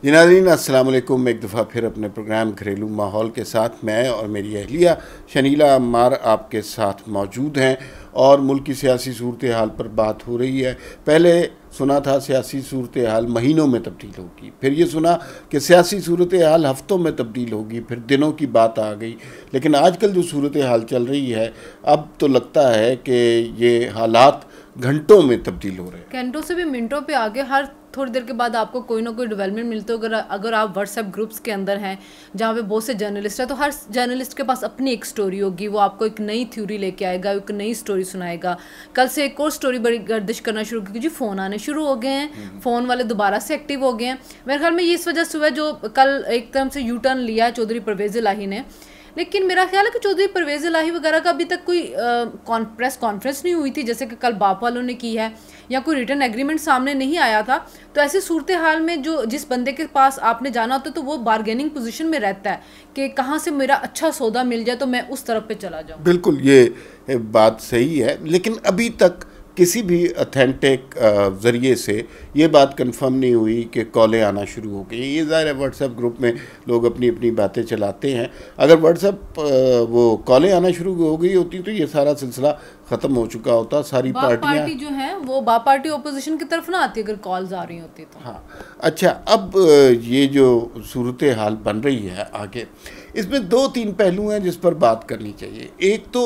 जी नाज़रीन, अस्सलाम वालेकुम। एक दफ़ा फिर अपने प्रोग्राम घरेलू माहौल के साथ मैं और मेरी अहलिया शनीला अम्मार आपके साथ मौजूद हैं और मुल्क की सियासी सूरत हाल पर बात हो रही है। पहले सुना था सियासी सूरत हाल महीनों में तब्दील होगी, फिर ये सुना कि सियासी सूरत हाल हफ्तों में तब्दील होगी, फिर दिनों की बात आ गई। लेकिन आजकल जो सूरत हाल चल रही है, अब तो लगता है कि ये हालात घंटों में तब्दील हो रहे हैं। घंटों से भी मिनटों पे आगे हर थोड़ी देर के बाद आपको कोई ना कोई डेवलपमेंट मिलते हो। अगर आप व्हाट्सएप ग्रुप्स के अंदर हैं जहाँ पे बहुत से जर्नलिस्ट हैं, तो हर जर्नलिस्ट के पास अपनी एक स्टोरी होगी। वो आपको एक नई थ्योरी लेके आएगा, एक नई स्टोरी सुनाएगा। कल से एक और स्टोरी बड़ी गर्दिश करना शुरू की जी, फ़ोन आने शुरू हो गए हैं, फ़ोन वाले दोबारा से एक्टिव हो गए हैं। मेरे ख्याल में ये इस वजह से हुआ जो कल एक तरह से यू टर्न लिया है चौधरी परवेज़ इलाही ने। लेकिन मेरा ख्याल है कि चौधरी परवेज़ इलाही वगैरह का अभी तक कोई प्रेस कॉन्फ्रेंस नहीं हुई थी जैसे कि कल बाप वालों ने की है, या कोई रिटर्न एग्रीमेंट सामने नहीं आया था। तो ऐसी सूरत हाल में जो जिस बंदे के पास आपने जाना होता है तो वो बार्गेनिंग पोजीशन में रहता है कि कहाँ से मेरा अच्छा सौदा मिल जाए तो मैं उस तरफ पे चला जाऊँ। बिल्कुल, ये बात सही है, लेकिन अभी तक किसी भी ऑथेंटिक ज़रिए से ये बात कंफर्म नहीं हुई कि कॉलें आना शुरू हो गई। ये ज़ाहिर है व्हाट्सएप ग्रुप में लोग अपनी अपनी बातें चलाते हैं। अगर व्हाट्सएप वो कॉलें आना शुरू हो गई होती तो ये सारा सिलसिला ख़त्म हो चुका होता। सारी पार्टी जो है वो बाप पार्टी ओपोजिशन की तरफ ना आती अगर कॉल्स आ रही होती तो। हाँ, अच्छा, अब ये जो सूरत हाल बन रही है आगे, इसमें दो तीन पहलू हैं जिस पर बात करनी चाहिए। एक तो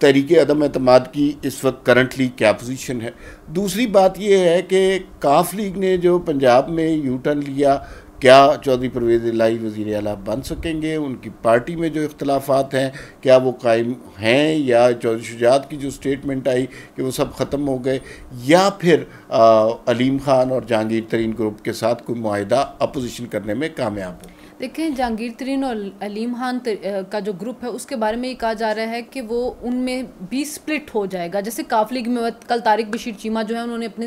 तहरीक अदम एतमाद की इस वक्त करंटली क्या पोजीशन है। दूसरी बात यह है कि काफ लीग ने जो पंजाब में यू टर्न लिया, क्या चौधरी परवेज़ इलाही वज़ीर आला बन सकेंगे? उनकी पार्टी में जो इख्तलाफात हैं क्या वो कायम हैं, या चौधरी शुजात की जो स्टेटमेंट आई कि वो सब ख़त्म हो गए, या फिर अलीम ख़ान और जहांगीर तरीन ग्रुप के साथ कोई मुआहिदा अपोजिशन करने में कामयाब हो? देखें, जहांगीर तरीन और अलीम खान का जो ग्रुप है उसके बारे में ये कहा जा रहा है कि वो उनमें भी स्प्लिट हो जाएगा। जैसे काफ लीग में कल तारिक बशीर चीमा जो है उन्होंने अपने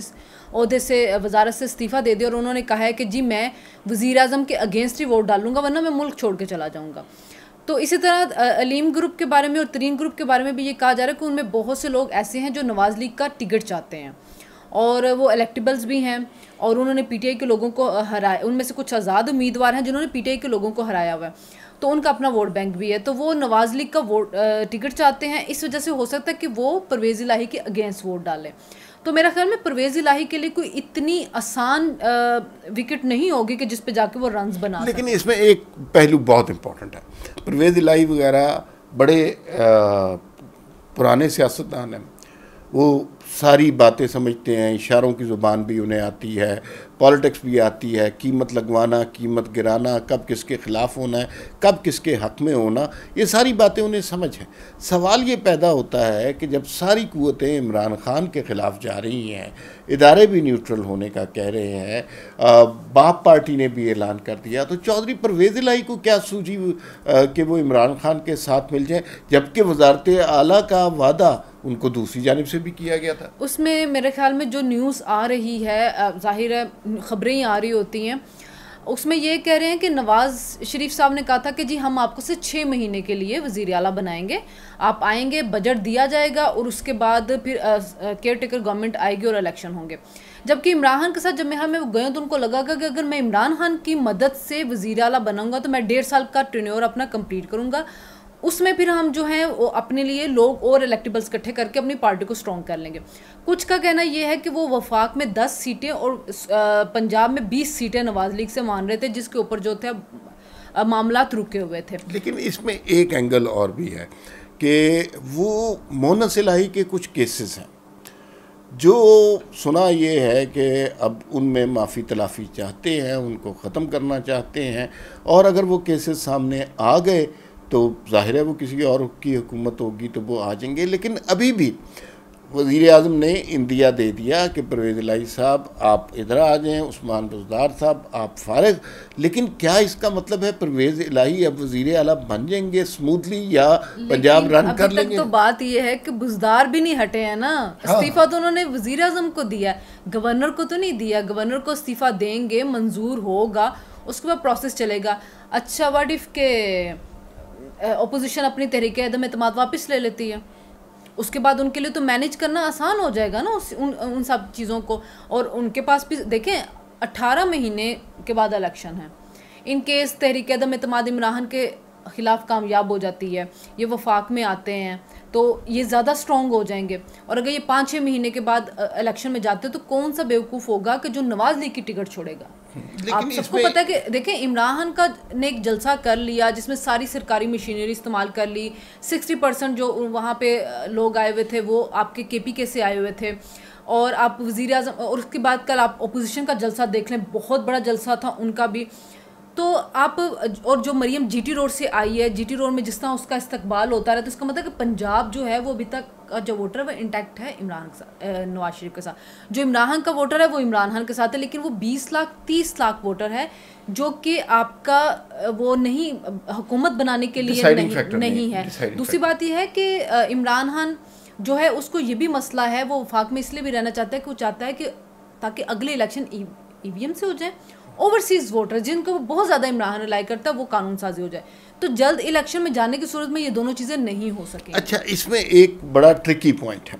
ओहदे से वजारत से इस्तीफ़ा दे दिया और उन्होंने कहा है कि जी मैं वज़ीर आज़म के अगेंस्ट ही वोट डालूंगा वरना मैं मुल्क छोड़ के चला जाऊँगा। तो इसी तरह अलीम ग्रुप के बारे में और तरीन ग्रुप के बारे में भी ये कहा जा रहा है कि उनमें बहुत से लोग ऐसे हैं जो नवाज़ लीग का टिकट चाहते हैं और वो इलेक्टेबल्स भी हैं और उन्होंने पीटीआई के लोगों को हराया। उनमें से कुछ आज़ाद उम्मीदवार हैं जिन्होंने पीटीआई के लोगों को हराया हुआ है, तो उनका अपना वोट बैंक भी है। तो वो नवाज़ लीग का वोट टिकट चाहते हैं। इस वजह से हो सकता है कि वो परवेज़ इलाही के अगेंस्ट वोट डालें। तो मेरा ख्याल में परवेज़ इलाही के लिए कोई इतनी आसान विकेट नहीं होगी कि जिस पे जाके वो रन्स बना। लेकिन इसमें एक पहलू बहुत इंपॉर्टेंट है। परवेज़ इलाही वगैरह बड़े पुराने सियासतदान हैं, वो सारी बातें समझते हैं, इशारों की ज़ुबान भी उन्हें आती है, पॉलिटिक्स भी आती है, कीमत लगवाना, कीमत गिराना, कब किसके ख़िलाफ़ होना है, कब किसके हक़ में होना, ये सारी बातें उन्हें समझ हैं। सवाल ये पैदा होता है कि जब सारी क़ुव्वतें इमरान ख़ान के ख़िलाफ़ जा रही हैं, इदारे भी न्यूट्रल होने का कह रहे हैं, बाप पार्टी ने भी ऐलान कर दिया, तो चौधरी परवेज़ इलाही को क्या सूझी कि वो इमरान ख़ान के साथ मिल जाए, जबकि वज़ारत आला का वादा उनको दूसरी जानिब से भी किया गया था। उसमें मेरे ख्याल में जो न्यूज़ आ रही है, ज़ाहिर है ख़बरें ही आ रही होती हैं, उसमें ये कह रहे हैं कि नवाज़ शरीफ साहब ने कहा था कि जी हम आपको से 6 महीने के लिए वज़ीर आला बनाएंगे, आप आएंगे, बजट दिया जाएगा और उसके बाद फिर केयर टेकर गवर्नमेंट आएगी और इलेक्शन होंगे। जबकि इमरान खान के साथ जब मेहर में गए तो उनको लगा कि अगर मैं इमरान खान की मदद से वज़ीर आला बनाऊँगा तो मैं 1.5 साल का टेन्योर अपना कंप्लीट करूँगा, उसमें फिर हम जो हैं वो अपने लिए लोग और इलेक्टेबल्स इकट्ठे करके अपनी पार्टी को स्ट्रॉन्ग कर लेंगे। कुछ का कहना ये है कि वो वफाक में 10 सीटें और पंजाब में 20 सीटें नवाज़ लीग से मान रहे थे, जिसके ऊपर जो थे मामलात रुके हुए थे। लेकिन इसमें एक एंगल और भी है कि वो मोनस इलाही के कुछ केसेस हैं जो सुना ये है कि अब उनमें माफ़ी तलाफ़ी चाहते हैं, उनको ख़त्म करना चाहते हैं, और अगर वो केसेस सामने आ गए तो ज़ाहिर है वो किसी और की हुकूमत होगी तो वो आ जाएंगे। लेकिन अभी भी वज़ीर आज़म ने इंदिया दे दिया कि परवेज़ इलाही साहब आप इधर आ जाएं, उस्मान बुज़दार साहब आप फारिग। लेकिन क्या इसका मतलब है परवेज़ इलाही अब वज़ीर आला बन जाएंगे स्मूथली, या पंजाब रन कर लेंगे? तो बात यह है कि बुज़दार भी नहीं हटे हैं ना। इस्तीफ़ा तो उन्होंने वज़ीर आज़म को दिया, गवर्नर को तो नहीं दिया। गवर्नर को इस्तीफ़ा देंगे, मंजूर होगा, उसके बाद प्रोसेस चलेगा। अच्छा, व्हाट इफ़ के अपोजिशन अपनी तहरीक अदम एतमाद वापस ले लेती है, उसके बाद उनके लिए तो मैनेज करना आसान हो जाएगा ना उन सब चीज़ों को। और उनके पास भी देखें 18 महीने के बाद इलेक्शन है। इन केस तहरीक अदम एतमाद इमरान के ख़िलाफ़ कामयाब हो जाती है, ये वफाक में आते हैं, तो ये ज़्यादा स्ट्रॉन्ग हो जाएंगे। और अगर ये 5-6 महीने के बाद इलेक्शन में जाते तो कौन सा बेवकूफ़ होगा कि जो नवाज लीग की टिकट छोड़ेगा। आप सबको पता है कि देखें, इमरान का ने एक जलसा कर लिया जिसमें सारी सरकारी मशीनरी इस्तेमाल कर ली। 60% जो वहाँ पे लोग आए हुए थे वो आपके KPK से आए हुए थे। और आप वज़ीर आज़म, और उसके बाद कल आप अपोजिशन का जलसा देख लें, बहुत बड़ा जलसा था उनका भी। तो आप, और जो मरियम GT रोड से आई है, GT रोड में जिस तरह उसका इस्तकबाल होता रहा, तो इसका मतलब कि पंजाब जो है वो अभी तक जो वोटर है वो इंटैक्ट है इमरान के साथ, नवाज शरीफ के साथ। जो इमरान का वोटर है वो इमरान खान के साथ है, लेकिन वो 20 लाख 30 लाख वोटर है जो कि आपका वो नहीं हुकूमत बनाने के लिए नहीं है। दूसरी बात यह है कि इमरान खान जो है उसको ये भी मसला है, वो वफाक में इसलिए भी रहना चाहता है कि वो चाहता है कि ताकि अगले इलेक्शन EVM से हो जाए, ओवरसीज़ वोटर जिनको बहुत ज़्यादा इमरान रिलाई करता है वो कानून साजी हो जाए। तो जल्द इलेक्शन में जाने की सूरत में ये दोनों चीज़ें नहीं हो सकें। अच्छा, इसमें एक बड़ा ट्रिकी पॉइंट है।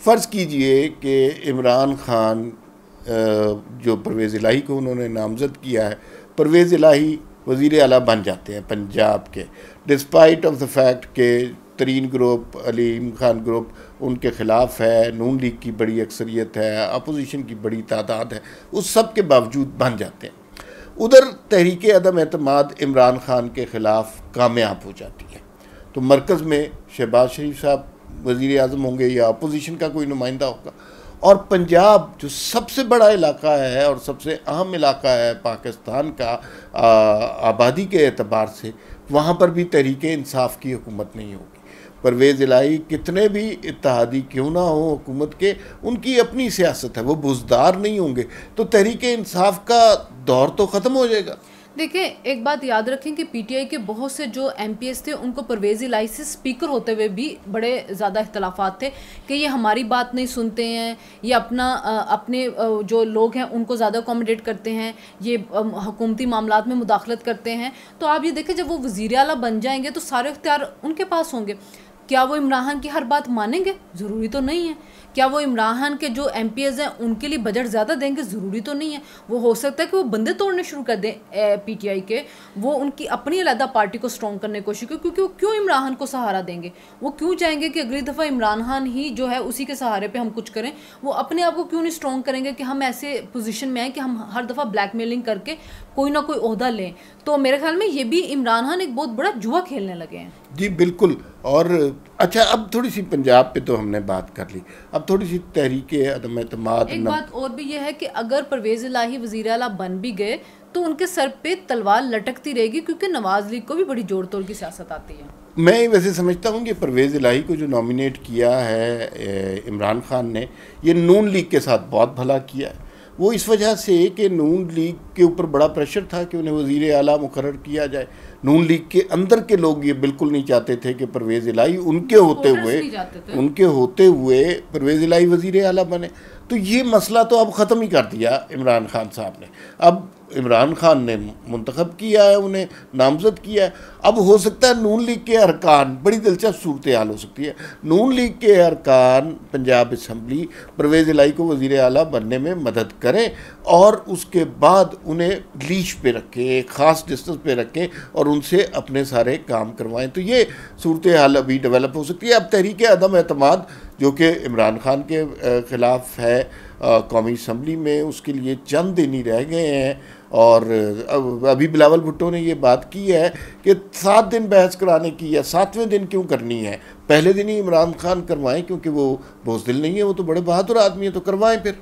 फ़र्ज़ कीजिए कि इमरान खान जो परवेज़ इलाही को उन्होंने नामज़द किया है, परवेज़ इलाही वज़ीर आला बन जाते हैं पंजाब के, डिस्पाइट ऑफ द फैक्ट के तरीन ग्रुप, अलीम खान ग्रुप उनके ख़िलाफ़ है, नून लीग की बड़ी अक्सरियत है, अपोजिशन की बड़ी तादाद है, उस सब के बावजूद बन जाते हैं। उधर तहरीक अदम एतमाद इमरान खान के ख़िलाफ़ कामयाब हो जाती है, तो मरकज़ में शहबाज शरीफ साहब वज़ीर आज़म होंगे या अपोजिशन का कोई नुमाइंदा होगा। और पंजाब जो सबसे बड़ा इलाका है और सबसे अहम इलाका है पाकिस्तान का आबादी के एतबार से, वहाँ पर भी तहरीक इंसाफ की हुकूमत नहीं होगी। परवेज़ इलाही कितने भी इत्तेहादी क्यों ना हो हुकूमत के, उनकी अपनी सियासत है, वो बुज़दार नहीं होंगे, तो तहरीक इंसाफ का दौर तो ख़त्म हो जाएगा। देखिए, एक बात याद रखें कि PTI के बहुत से जो MPs थे उनको परवेज़ इलाही से स्पीकर होते हुए भी बड़े ज़्यादा इख्तलाफात थे कि ये हमारी बात नहीं सुनते हैं, ये अपने जो लोग हैं उनको ज़्यादा अकोमोडेट करते हैं, ये हुकूमती मामलात में मुदाखलत करते हैं। तो आप ये देखें, जब वो वज़ीर आला बन जाएंगे तो सारे इख्तियार उनके पास होंगे। क्या वो इमरान खान की हर बात मानेंगे? ज़रूरी तो नहीं है। क्या वो इमरान खान के जो MPs हैं उनके लिए बजट ज़्यादा देंगे? ज़रूरी तो नहीं है। वो हो सकता है कि वो बंदे तोड़ने शुरू कर दें PTI के, वो उनकी अपनी अलग पार्टी को स्ट्रॉन्ग करने की कोशिश करें, क्योंकि वो क्यों इमरान खान को सहारा देंगे? वो क्यों चाहेंगे कि अगली दफ़ा इमरान खान ही जो है उसी के सहारे पे हम कुछ करें? वो अपने आप को क्यों नहीं स्ट्रॉन्ग करेंगे कि हम ऐसे पोजीशन में आए कि हम हर दफ़ा ब्लैकमेलिंग करके कोई ना कोई ओहदा लें? तो मेरे ख्याल में ये भी इमरान खान एक बहुत बड़ा जुआ खेलने लगे हैं। जी बिल्कुल। और अच्छा, अब थोड़ी सी पंजाब पे तो हमने बात कर ली, अब थोड़ी सी तहरीक अदम एतमाद। एक बात और भी ये है कि अगर परवेज़ इलाही वज़ीर आला बन भी गए तो उनके सर पे तलवार लटकती रहेगी, क्योंकि नवाज लीग को भी बड़ी जोड़ तोड़ की सियासत आती है। मैं वैसे समझता हूँ कि परवेज़ इलाही को जो नॉमिनेट किया है इमरान खान ने, ये नून लीग के साथ बहुत भला किया है। वो इस वजह से कि नून लीग के ऊपर बड़ा प्रेशर था कि उन्हें वज़ीर आला मुकर्रर किया जाए। नून लीग के अंदर के लोग ये बिल्कुल नहीं चाहते थे कि परवेज़ इलाही उनके होते हुए परवेज़ इलाही वज़ीर आला बने। तो ये मसला तो अब ख़त्म ही कर दिया इमरान खान साहब ने। अब इमरान खान ने मुंतखब किया है, उन्हें नामज़द किया है। अब हो सकता है नून लीग के अरकान, बड़ी दिलचस्प सूरत हाल हो सकती है, नून लीग के अरकान पंजाब असम्बली परवेज़ इलाही को वज़ीर आला बनने में मदद करें और उसके बाद उन्हें लीश पे रखें, एक ख़ास डिस्टेंस पे रखें और उनसे अपने सारे काम करवाएं। तो ये सूरत हाल अभी डेवलप हो सकती है। अब तहरीक अदम एतमाद जो कि इमरान खान के ख़िलाफ़ है कौमी असम्बली में, उसके लिए चंद दिन ही रह गए हैं। और अभी बिलावल भुट्टो ने ये बात की है कि 7 दिन बहस कराने की, या 7वें दिन क्यों करनी है, पहले दिन ही इमरान खान करवाएं, क्योंकि वो बोझदिल नहीं है, वो तो बड़े बहादुर आदमी है, तो करवाएं फिर।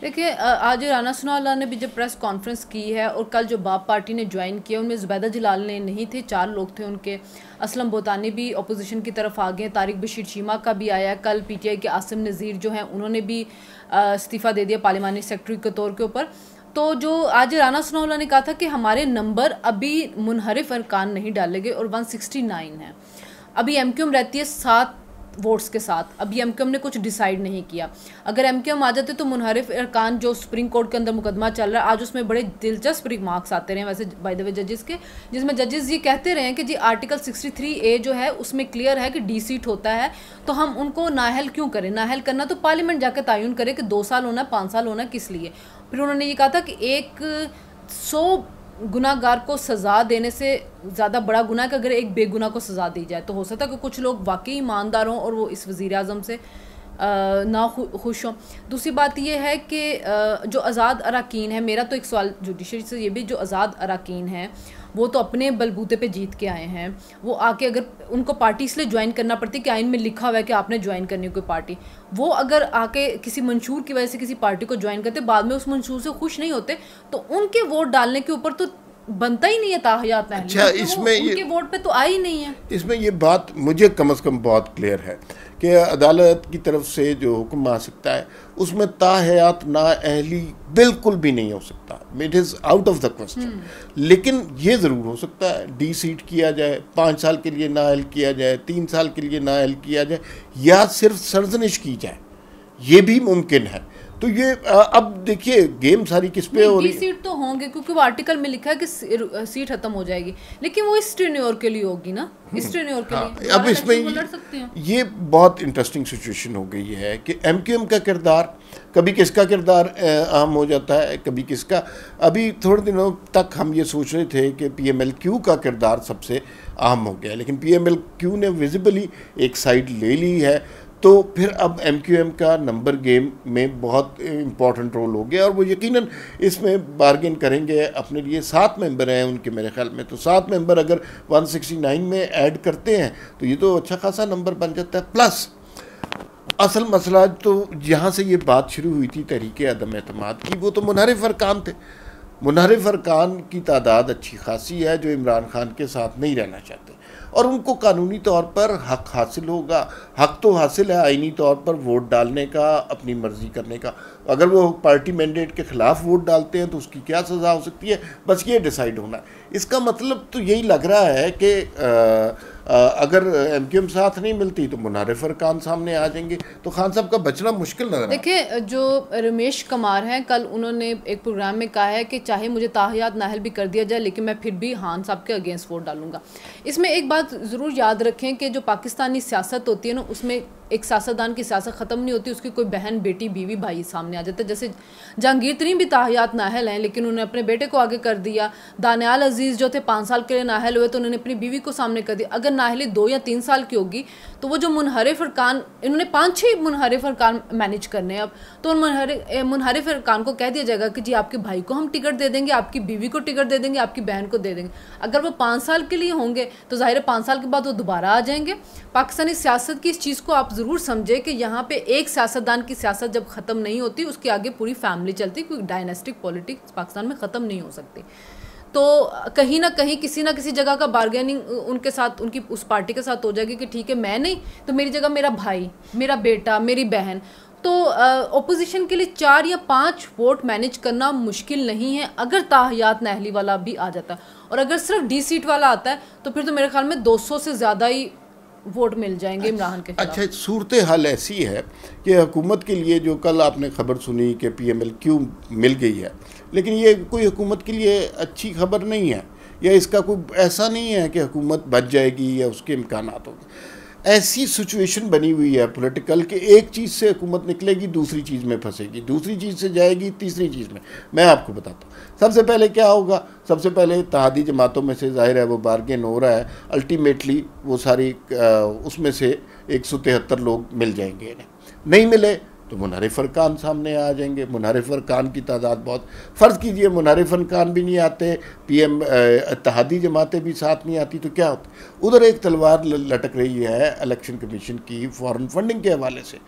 देखिए, आज राना सनाउल्लाह ने भी जब प्रेस कॉन्फ्रेंस की है और कल जो बाप पार्टी ने ज्वाइन किया, उनमें जुबैदा जलाल ने नहीं थे, 4 लोग थे उनके। असलम बोतानी भी अपोजिशन की तरफ आ गए, तारिक बशीर चीमा का भी आया। कल PTI के आसिम नज़ीर जो हैं उन्होंने भी इस्तीफ़ा दे दिया पार्लिमानी सेक्रेटरी के तौर के ऊपर। तो जो आज राना सनाउल्लाह ने कहा था कि हमारे नंबर अभी मुनहरिफ अरकान नहीं डाले गए और 169 है। अभी MQM रहती है 7 वोट्स के साथ। अभी एमक्यूएम ने कुछ डिसाइड नहीं किया। अगर एमक्यूएम आ जाते तो मुनहरिफ अरकान जो सुप्रीम कोर्ट के अंदर मुकदमा चल रहा है, आज उसमें बड़े दिलचस्प रिमार्क्स आते रहे वैसे बाय द वे जजेस के, जिसमें जजेस ये कहते रहे हैं कि जी आर्टिकल 63A जो है उसमें क्लियर है कि डी सीट होता है, तो हम उनको नाअहल क्यों करें? नाअहल करना तो पार्लियामेंट जाकर तयन करे कि 2 साल होना, 5 साल होना, किस लिए? फिर उन्होंने ये कहा था कि 100 गुनाहगार को सज़ा देने से ज़्यादा बड़ा गुनाह है कि अगर एक बेगुनाह को सज़ा दी जाए। तो हो सकता है कि कुछ लोग वाकई ईमानदार हों और वो इस वज़ीर आज़म से ना खुश हों। दूसरी बात ये है कि जो आज़ाद अरकान है, मेरा तो एक सवाल जुडिशरी से ये भी, जो आज़ाद अरकान हैं वो तो अपने बलबूते पे जीत के आए हैं। वो आके अगर उनको पार्टी इसलिए ज्वाइन करना पड़ती है कि आइन में लिखा हुआ है कि आपने ज्वाइन करनी है कोई पार्टी, वो अगर आके किसी मंशूर की वजह से किसी पार्टी को ज्वाइन करते, बाद में उस मंशूर से खुश नहीं होते, तो उनके वोट डालने के ऊपर तो बनता ही नहीं है ताहयात नाअहल। अच्छा, इसमें उनके वोट पे तो आ ही नहीं है। इसमें ये बात मुझे कम से कम बहुत क्लियर है कि अदालत की तरफ से जो हुक्म आ सकता है उसमें ताहयात नाअहली बिल्कुल भी नहीं हो सकता, it is out of the question. लेकिन ये ज़रूर हो सकता है डी सीट किया जाए, 5 साल के लिए नाअहल किया जाए, 3 साल के लिए नाअहल किया जाए, या सिर्फ सरजनिश की जाए, ये भी मुमकिन है। तो ये अब देखिए गेम सारी किस पे हो रही है। सीट तो होंगे क्योंकि वो आर्टिकल में लिखा है कि सीट खत्म हो जाएगी, लेकिन वो इस टेन्योर के लिए होगी ना, इस टेन्योर के लिए। अब इसमें ये बहुत इंटरेस्टिंग सिचुएशन हो गई है कि एमक्यूएम का किरदार, कभी किसका किरदार अहम हो जाता है, कभी किसका। अभी थोड़े दिनों तक हम ये सोच रहे थे कि पीएमएलक्यू का किरदार सबसे अहम हो गया, लेकिन पीएमएलक्यू ने विजिबली एक साइड ले ली है। तो फिर अब एमक्यूएम का नंबर गेम में बहुत इम्पॉर्टेंट रोल हो गया और वो यकीनन इसमें बार्गेन करेंगे। अपने लिए 7 मेंबर हैं उनके मेरे ख्याल में, तो 7 मेंबर अगर 169 में ऐड करते हैं तो ये तो अच्छा खासा नंबर बन जाता है। प्लस असल मसला तो जहाँ से ये बात शुरू हुई थी तहरीक अदम एतमाद की, वो तो मुनहरिफ अरकान थे। मुनहरिफ अरकान की तादाद अच्छी खासी है जो इमरान खान के साथ नहीं रहना चाहते और उनको कानूनी तौर पर हक हासिल होगा। हक तो हासिल है आईनी तौर पर वोट डालने का, अपनी मर्ज़ी करने का। अगर वो पार्टी मैंडेट के ख़िलाफ़ वोट डालते हैं तो उसकी क्या सज़ा हो सकती है, बस ये डिसाइड होना है। इसका मतलब तो यही लग रहा है कि अगर एमक्यूएम साथ नहीं मिलती तो मुनहरिफ अरकान सामने आ जाएंगे, तो खान साहब का बचना मुश्किल नजर। देखिए जो रमेश कुमार हैं, कल उन्होंने एक प्रोग्राम में कहा है कि चाहे मुझे ताहयात नाअहल भी कर दिया जाए लेकिन मैं फिर भी खान साहब के अगेंस्ट वोट डालूंगा। इसमें एक बात ज़रूर याद रखें कि जो पाकिस्तानी सियासत होती है ना, उसमें एक सियासतदान की सियासत ख़त्म नहीं होती, उसकी कोई बहन बेटी बीवी भाई सामने आ जाता है। जैसे जहांगीर तरीन भी ताहयात नाअहल हैं लेकिन उन्होंने अपने बेटे को आगे कर दिया। दानियाल अजीज़ जो थे 5 साल के लिए नाअहल हुए तो उन्होंने अपनी बीवी को सामने कर दिया। अगर नाअहली 2 या 3 साल की होगी तो वो जो मुनहरिफ अरकान, इन्होंने 5-6 मुनहरिफ अरकान मैनेज करने हैं अब, तो मुनहरिफ अरकान को कह दिया जाएगा कि जी आपके भाई को हम टिकट दे देंगे, आपकी बीवी को टिकट दे देंगे, आपकी बहन को दे देंगे। अगर वो 5 साल के लिए होंगे तो ज़ाहिर है 5 साल के बाद वो दोबारा आ जाएंगे। पाकिस्तानी सियासत की इस चीज़ को आप ज़रूर समझे कि यहाँ पे एक सियासतदान की सियासत जब ख़त्म नहीं होती उसके आगे पूरी फैमिली चलती, क्योंकि डायनेस्टिक पॉलिटिक्स पाकिस्तान में ख़त्म नहीं हो सकती। तो कहीं ना कहीं किसी ना किसी जगह का बार्गेनिंग उनके साथ, उनकी उस पार्टी के साथ हो जाएगी कि ठीक है मैं नहीं तो मेरी जगह मेरा भाई, मेरा बेटा, मेरी बहन। तो ओपोजिशन के लिए 4 या 5 वोट मैनेज करना मुश्किल नहीं है अगर ताहयात नाअहली वाला भी आ जाता है। और अगर सिर्फ डी सीट वाला आता है तो फिर तो मेरे ख्याल में 200 से ज़्यादा ही वोट मिल जाएंगे इमरान के खिलाफ। अच्छा, सूरत हाल ऐसी है कि हुकूमत के लिए, जो कल आपने खबर सुनी कि पीएमएलक्यू मिल गई है, लेकिन ये कोई हुकूमत के लिए अच्छी खबर नहीं है, या इसका कोई ऐसा नहीं है कि हुकूमत बच जाएगी या उसके इम्कानात होंगे। ऐसी सिचुएशन बनी हुई है पॉलिटिकल कि एक चीज़ से हुकूमत निकलेगी दूसरी चीज़ में फंसेगी, दूसरी चीज़ से जाएगी तीसरी चीज़ में। मैं आपको बताता हूँ सबसे पहले क्या होगा। सबसे पहले इत्तेहादी जमातों में से ज़ाहिर है वो बार्गेन हो रहा है, अल्टीमेटली वो सारी उसमें से 173 लोग मिल जाएंगे। इन्हें नहीं मिले तो मुनहरिफ अरकान सामने आ जाएंगे। मुनहरिफ अरकान की तादाद बहुत, फ़र्ज़ कीजिए मुनहरिफ अरकान भी नहीं आते, इत्तेहादी जमातें भी साथ नहीं आती, तो क्या होता? उधर एक तलवार लटक रही है इलेक्शन कमीशन की फॉरेन फंडिंग के हवाले से,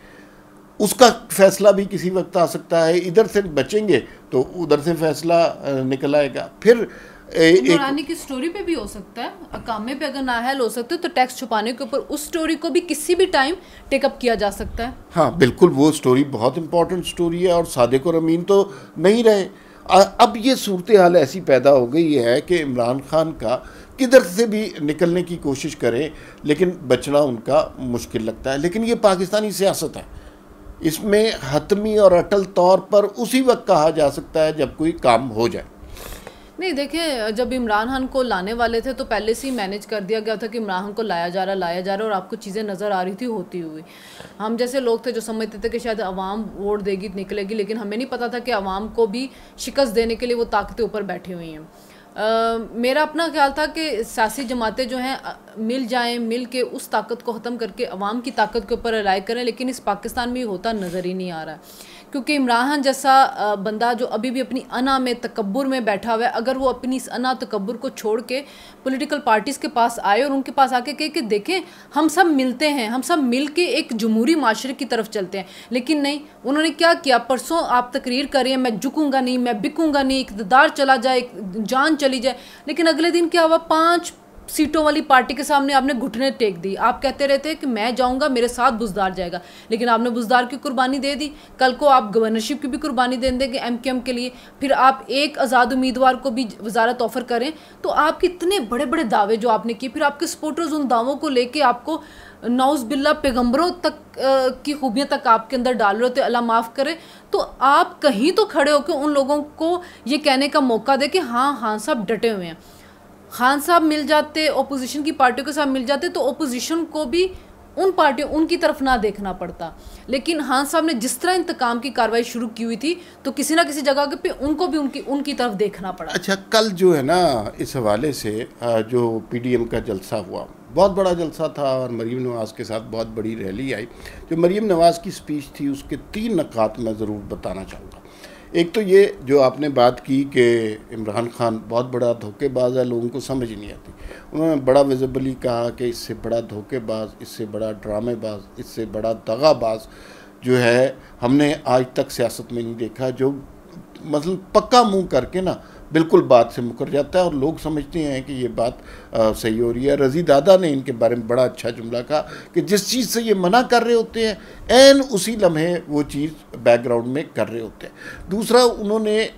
उसका फैसला भी किसी वक्त आ सकता है। इधर से बचेंगे तो उधर से फैसला निकल आएगा। फिर इमरानी की स्टोरी पे भी हो सकता है, अकामे पे अगर नाअहल हो सकते तो टैक्स छुपाने के ऊपर उस स्टोरी को भी किसी भी टाइम टेकअप किया जा सकता है। हाँ बिल्कुल, वो स्टोरी बहुत इंपॉर्टेंट स्टोरी है और सादिक और अमीन तो नहीं रहे। अब ये सूरत हाल ऐसी पैदा हो गई है कि इमरान खान का किधर से भी निकलने की कोशिश करें, लेकिन बचना उनका मुश्किल लगता है। लेकिन ये पाकिस्तानी सियासत है, इसमें हतमी और अटल तौर पर उसी वक्त कहा जा सकता है जब कोई काम हो जाए। नहीं देखें, जब इमरान खान को लाने वाले थे तो पहले से ही मैनेज कर दिया गया था कि इमरान खान को लाया जा रहा और आपको चीज़ें नज़र आ रही थी होती हुई। हम जैसे लोग थे जो समझते थे कि शायद अवाम वोट देगी निकलेगी, लेकिन हमें नहीं पता था कि अवाम को भी शिकस्त देने के लिए वो ताकतें ऊपर बैठी हुई हैं। मेरा अपना ख्याल था कि सियासी जमातें जो हैं मिल जाएं, मिल के उस ताकत को ख़त्म करके अवाम की ताकत के ऊपर रिलाई करें, लेकिन इस पाकिस्तान में ये होता नज़र ही नहीं आ रहा है। क्योंकि इमरान खान जैसा बंदा जो अभी भी अपनी अना में तकब्बुर में बैठा हुआ है, अगर वो अपनी इस अना तकब्बुर को छोड़ के पॉलिटिकल पार्टीज़ के पास आए और उनके पास आके कहे कि देखें हम सब मिलते हैं, हम सब मिल के एक जमहूरी माशरे की तरफ चलते हैं, लेकिन नहीं, उन्होंने क्या किया, परसों आप तकरीर करें मैं झुकूंगा नहीं, मैं बिकूंगा नहीं, इक़्तिदार चला जाए, जान चली जाए, लेकिन अगले दिन क्या हुआ, 5 सीटों वाली पार्टी के सामने आपने घुटने टेक दी। आप कहते रहते हैं कि मैं जाऊंगा मेरे साथ बुजदार जाएगा, लेकिन आपने बुजदार की कुर्बानी दे दी। कल को आप गवर्नरशिप की भी कुर्बानी दे देंगे एमकेएम के लिए, फिर आप एक आज़ाद उम्मीदवार को भी वजारत ऑफर करें। तो आपके इतने बड़े बड़े दावे जो आपने किए, फिर आपके सपोर्टर्स उन दावों को लेके आपको नौज बिल्ला पैगम्बरों तक की खूबियाँ तक आपके अंदर डाल रहे होते, अल्लाह माफ़ करे। तो आप कहीं तो खड़े होकर उन लोगों को ये कहने का मौका दे कि हाँ साहब डटे हुए हैं। खान साहब मिल जाते, ओपोजिशन की पार्टियों के साथ मिल जाते, तो ओपोजिशन को भी उन पार्टियों उनकी तरफ ना देखना पड़ता। लेकिन खान साहब ने जिस तरह इंतकाम की कार्रवाई शुरू की हुई थी, तो किसी ना किसी जगह पे उनको भी उनकी तरफ देखना पड़ा। अच्छा, कल जो है ना, इस हवाले से जो पीडीएम का जलसा हुआ, बहुत बड़ा जलसा था और मरीम नवाज़ के साथ बहुत बड़ी रैली आई। जो मरीम नवाज़ की स्पीच थी उसके 3 नकात मैं ज़रूर बताना चाहूँगा। एक तो ये जो आपने बात की कि इमरान खान बहुत बड़ा धोखेबाज है, लोगों को समझ नहीं आती। उन्होंने बड़ा विजिबली कहा कि इससे बड़ा धोखेबाज, इससे बड़ा ड्रामेबाज, इससे बड़ा दगाबाज जो है हमने आज तक सियासत में नहीं देखा, जो मतलब पक्का मुंह करके ना बिल्कुल बात से मुकर जाता है और लोग समझते हैं कि ये बात सही हो रही है। रज़ी दादा ने इनके बारे में बड़ा अच्छा जुमला कहा कि जिस चीज़ से ये मना कर रहे होते हैं, ऐन उसी लम्हे वो चीज़ बैकग्राउंड में कर रहे होते हैं। दूसरा, उन्होंने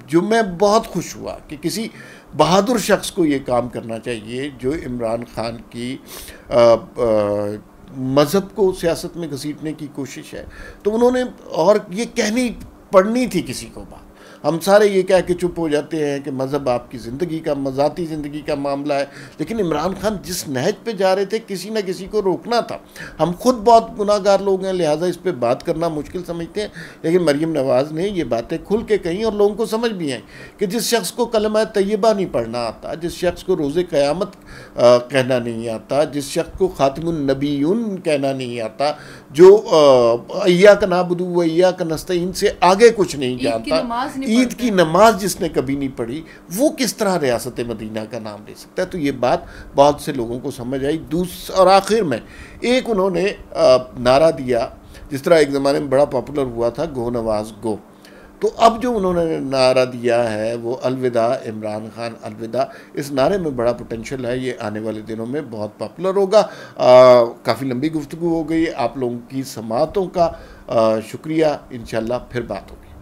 जो मैं बहुत खुश हुआ कि किसी बहादुर शख्स को ये काम करना चाहिए जो इमरान खान की मज़हब को सियासत में घसीटने की कोशिश है, तो उन्होंने और ये कहनी पड़नी थी किसी को बात। हम सारे ये कह के चुप हो जाते हैं कि मज़हब आपकी ज़िंदगी का, मज़ाती ज़िंदगी का मामला है, लेकिन इमरान खान जिस नहज पे जा रहे थे किसी न किसी को रोकना था। हम खुद बहुत गुनाहगार लोग हैं, लिहाजा इस पे बात करना मुश्किल समझते हैं, लेकिन मरीम नवाज़ ने ये बातें खुल के कहीं और लोगों को समझ भी आई कि जिस शख्स को कलमा तय्यबा नहीं पढ़ना आता, जिस शख्स को रोज़े क़यामत कहना नहीं आता, जिस शख्स को ख़ातिमुन नबीयुन कहना नहीं आता, जो इय्याक नअबुदु व इय्याक नस्तईन से आगे कुछ नहीं जानता, ईद की नमाज जिसने कभी नहीं पढ़ी, वो किस तरह रियासत मदीना का नाम ले सकता है। तो ये बात बहुत से लोगों को समझ आई। और आखिर में एक उन्होंने नारा दिया, जिस तरह एक ज़माने में बड़ा पॉपुलर हुआ था, गो नवाज गो। तो अब जो उन्होंने नारा दिया है वो अलविदा इमरान खान अलविदा। इस नारे में बड़ा पोटेंशियल है, ये आने वाले दिनों में बहुत पॉपुलर होगा। काफ़ी लंबी गुफ्तगू हो गई, आप लोगों की समातों का शुक्रिया। इंशाल्लाह फिर बात होगी।